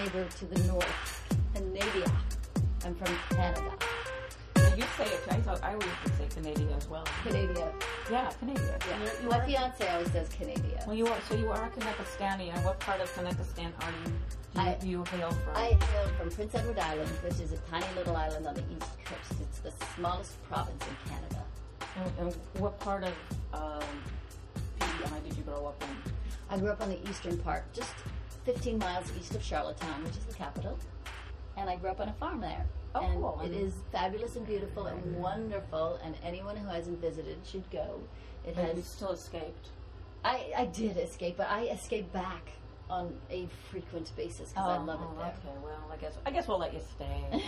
neighbor to the north, Canada. I'm from Canada. You say it. I always would say Canada as well. Canada. Yeah, Canada. Yeah. You My fiance always says Canada. Well, you are a Kanekistani. And what part of Kanekistan are you? Do you hail from? I hail from Prince Edward Island, which is a tiny little island on the east coast. It's the smallest province in Canada. And what part of PEI did you grow up in? I grew up on the eastern part, just 15 miles east of Charlottetown, which is the capital. And I grew up on a farm there. Oh, and cool. It is fabulous and beautiful and wonderful, and anyone who hasn't visited should go. You still escaped? I did escape, but I escaped back on a frequent basis because I love it there. Okay, well, I guess we'll let you stay.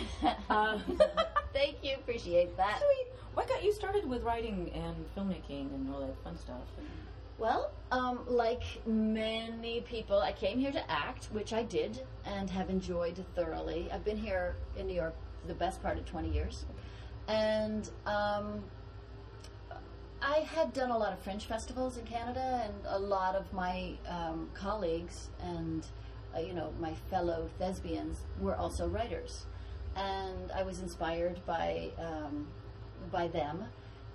Thank you, appreciate that. Sweet. What got you started with writing and filmmaking and all that fun stuff? Well, like many people, I came here to act, which I did and have enjoyed thoroughly. I've been here in New York for the best part of 20 years. And I had done a lot of Fringe festivals in Canada, and a lot of my colleagues and my fellow thespians were also writers. And I was inspired by them.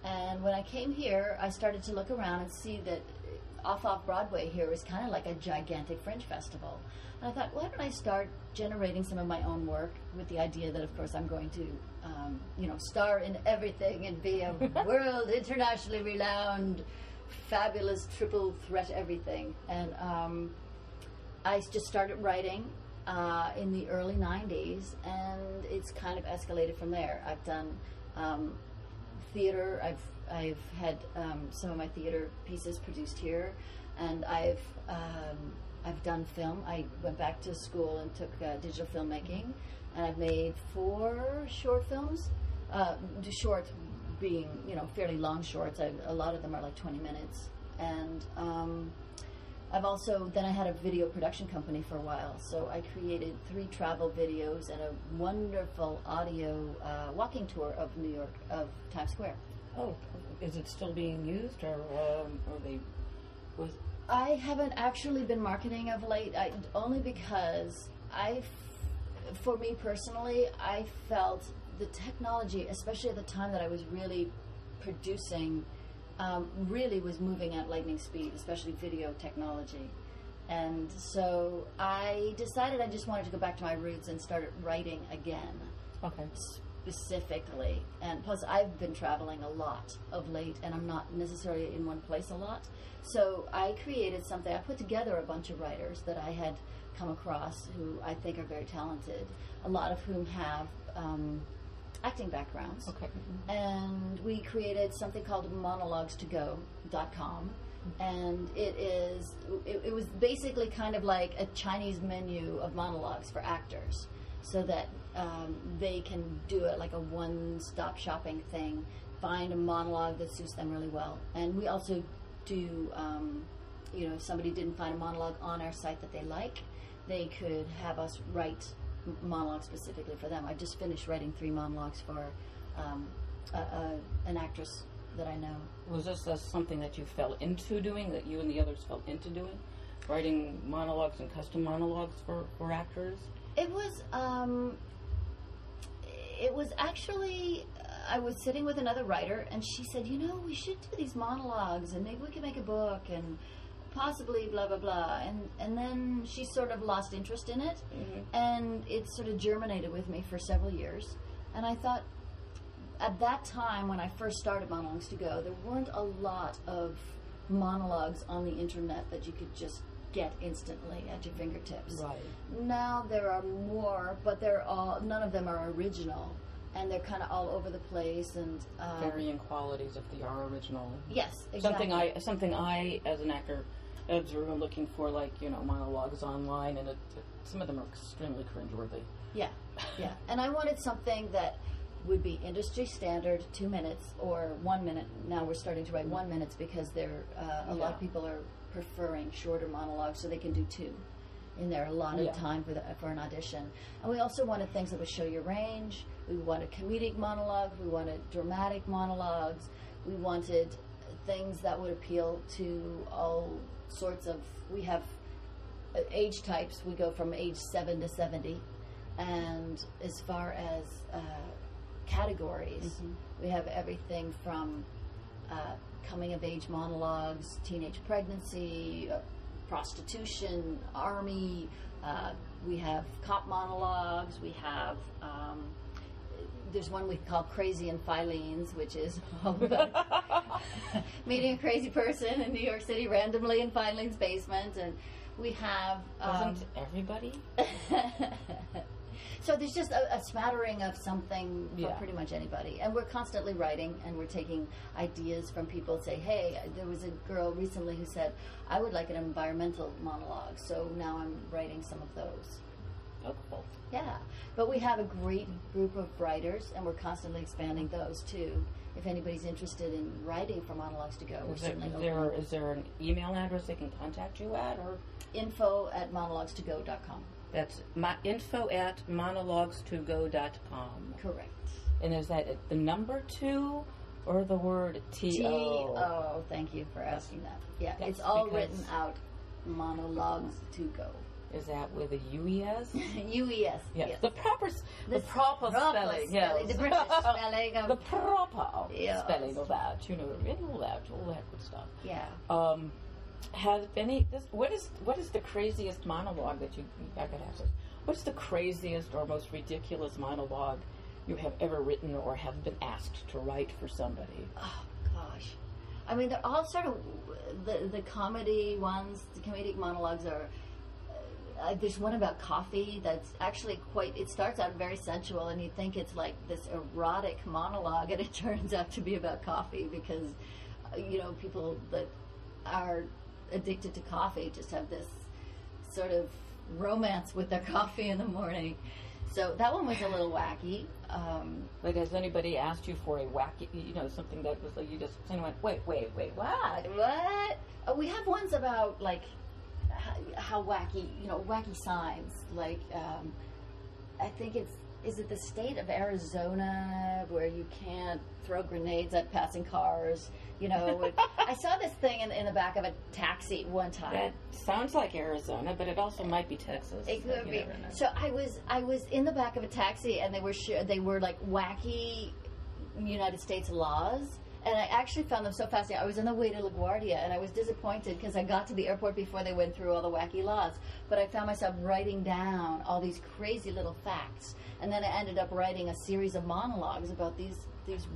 And when I came here, I started to look around and see that off Broadway here is kind of like a gigantic Fringe festival. And I thought, why don't I start generating some of my own work with the idea that, of course, I'm going to, star in everything and be a world, internationally renowned, fabulous triple threat everything. And I just started writing in the early 90s, and it's kind of escalated from there. I've done theater. I've had some of my theater pieces produced here, and I've done film. I went back to school and took digital filmmaking, and I've made 4 short films. Short being, fairly long shorts. A lot of them are like 20 minutes, and then I had a video production company for a while, so I created 3 travel videos and a wonderful audio walking tour of New York, of Times Square. Oh, is it still being used, or I haven't actually been marketing of late, only because for me personally, I felt the technology, especially at the time that I was really producing, really was moving at lightning speed, especially video technology. And so I decided I just wanted to go back to my roots and started writing again. Okay. Specifically. And plus I've been traveling a lot of late, and I'm not necessarily in one place a lot. So I created something. I put together a bunch of writers that I had come across who I think are very talented, a lot of whom have acting backgrounds. Okay. And we created something called monologues2go.com, and it was basically kind of like a Chinese menu of monologues for actors, so that they can do it like a one-stop shopping thing, find a monologue that suits them really well. And we also do, if somebody didn't find a monologue on our site that they like, they could have us write monologues specifically for them. I just finished writing 3 monologues for an actress that I know. Was this something that you fell into doing, that you and the others fell into doing? Writing monologues and custom monologues for actors? It was actually, I was sitting with another writer, and she said, we should do these monologues, and maybe we can make a book, and possibly blah, blah, blah. And then she sort of lost interest in it, and it sort of germinated with me for several years. And I thought, at that time, when I first started Monologues to Go, there weren't a lot of monologues on the internet that you could just get instantly at your fingertips. Right. Now there are more, but none of them are original, and they're kind of all over the place, and varying qualities if they are original. Yes, exactly. Something I as an actor observe and looking for, like monologues online, and some of them are extremely cringeworthy. Yeah, yeah. And I wanted something that would be industry standard, 2 minutes or 1 minute. Now we're starting to write 1 minute because a lot of people are preferring shorter monologues, so they can do 2 in their allotted time for an audition. And we also wanted things that would show your range. We wanted comedic monologues. We wanted dramatic monologues. We wanted things that would appeal to all sorts of. We have age types, we go from age 7 to 70. And as far as categories, we have everything from coming of age monologues, teenage pregnancy, prostitution, army. We have cop monologues. We have there's one we call Crazy in Filene's, which is all about meeting a crazy person in New York City randomly in Filene's basement. And we have Doesn't everybody? So there's just a smattering of something for pretty much anybody. And we're constantly writing, and we're taking ideas from people. Say, hey, there was a girl recently who said, I would like an environmental monologue. So now I'm writing some of those. Oh, cool. Yeah. But we have a great group of writers, and we're constantly expanding those, too. If anybody's interested in writing for Monologues to Go, we're certainly open. Is there an email address they can contact you at? Or info@monologuestogo.com. That's info@monologuestogo.com. Correct. And is that the number 2 or the word T-O? T-O. Thank you for asking that. Yeah, it's all written out. Monologues to Go. Is that with a U-E-S? U-E-S, yes. The proper spelling, yes. The British spelling of... The proper spelling of that, all that good stuff. Yeah. What is the craziest monologue that I could ask this. What's the craziest or most ridiculous monologue you have ever written or have been asked to write for somebody? Oh, gosh. I mean, they're all sort of... The comedy ones, the comedic monologues are... there's one about coffee that's actually it starts out very sensual, and you think it's like this erotic monologue, and it turns out to be about coffee because, people that are addicted to coffee just have this sort of romance with their coffee in the morning. So that one was a little wacky. But has anybody asked you for a wacky, something that was like you just kind of went, wait, what? What? We have ones about like how wacky, wacky signs. Like, I think is it the state of Arizona where you can't throw grenades at passing cars? I saw this thing in the back of a taxi one time. That sounds like Arizona, but it also might be Texas. It could be. So I was in the back of a taxi, and they were like wacky United States laws. And I actually found them so fascinating. I was on the way to LaGuardia, and I was disappointed because I got to the airport before they went through all the wacky laws. But I found myself writing down all these crazy little facts. And then I ended up writing a series of monologues about these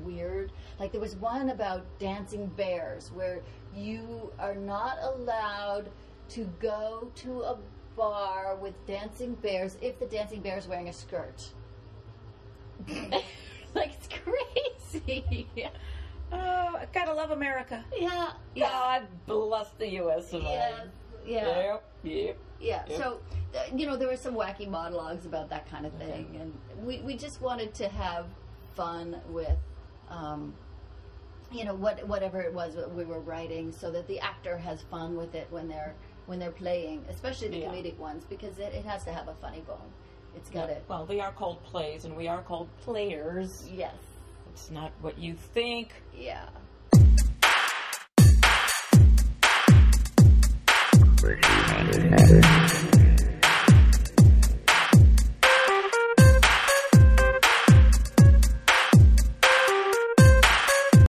weird... Like, there was one about dancing bears, where you are not allowed to go to a bar with dancing bears if the dancing bear is wearing a skirt. Like, it's crazy. Oh, I gotta love America. Yeah. God bless the U.S. of A. Yeah. Yep. So, there were some wacky monologues about that kind of thing, and we just wanted to have fun with, whatever it was that we were writing, so that the actor has fun with it when they're playing, especially the comedic ones, because it has to have a funny bone. It's got it. Well, they are called plays, and we are called players. Yes. It's not what you think. Yeah.